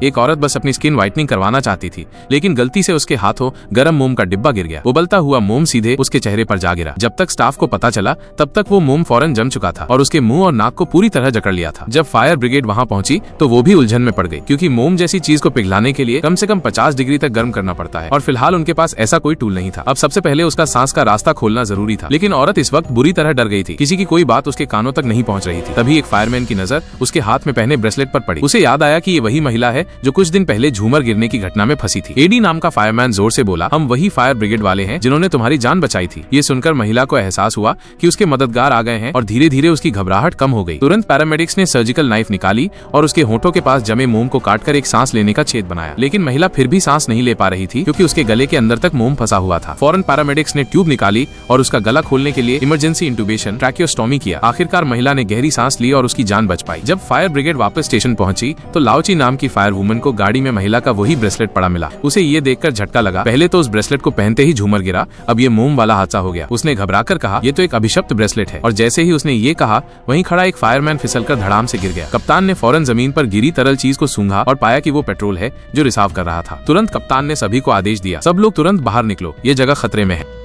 एक औरत बस अपनी स्किन व्हाइटनिंग करवाना चाहती थी, लेकिन गलती से उसके हाथों गर्म मोम का डिब्बा गिर गया। उबलता हुआ मोम सीधे उसके चेहरे पर जा गिरा। जब तक स्टाफ को पता चला तब तक वो मोम फौरन जम चुका था और उसके मुंह और नाक को पूरी तरह जकड़ लिया था। जब फायर ब्रिगेड वहां पहुंची तो वो भी उलझन में पड़ गई, क्योंकि मोम जैसी चीज को पिघलाने के लिए कम से कम 50 डिग्री तक गर्म करना पड़ता है और फिलहाल उनके पास ऐसा कोई टूल नहीं था। अब सबसे पहले उसका सांस का रास्ता खोलना जरूरी था, लेकिन औरत इस वक्त बुरी तरह डर गई थी। किसी की कोई बात उसके कानों तक नहीं पहुंच रही थी। तभी एक फायरमैन की नजर उसके हाथ में पहने ब्रेसलेट पर पड़ी। उसे याद आया कि ये वही महिला है जो कुछ दिन पहले झूमर गिरने की घटना में फंसी थी। एडी नाम का फायरमैन जोर से बोला, हम वही फायर ब्रिगेड वाले हैं जिन्होंने तुम्हारी जान बचाई थी। ये सुनकर महिला को एहसास हुआ कि उसके मददगार आ गए हैं और धीरे धीरे उसकी घबराहट कम हो गई। तुरंत पैरामेडिक्स ने सर्जिकल नाइफ निकाली और उसके होंठों के पास जमे मोम को काटकर एक सांस लेने का छेद बनाया, लेकिन महिला फिर भी सांस नहीं ले पा रही थी क्योंकि उसके गले के अंदर तक मोम फंसा हुआ था। फौरन पैरामेडिक्स ने ट्यूब निकाली और उसका गला खोलने के लिए इमरजेंसी इंटुबेशन ट्रैकियोस्टोमी किया। आखिरकार महिला ने गहरी सांस ली और उसकी जान बच पाई। जब फायर ब्रिगेड वापस स्टेशन पहुंची तो लाओची नाम की फायर वुमन को गाड़ी में महिला का वही ब्रेसलेट पड़ा मिला। उसे ये देखकर झटका लगा। पहले तो उस ब्रेसलेट को पहनते ही झूमर गिरा, अब ये मोम वाला हादसा हो गया। उसने घबराकर कहा, ये तो एक अभिशप्त ब्रेसलेट है। और जैसे ही उसने ये कहा वहीं खड़ा एक फायरमैन फिसलकर धड़ाम से गिर गया। कप्तान ने फौरन जमीन पर गिरी तरल चीज को सूंघा और पाया कि वो पेट्रोल है जो रिसाव कर रहा था। तुरंत कप्तान ने सभी को आदेश दिया, सब लोग तुरंत बाहर निकलो, ये जगह खतरे में है।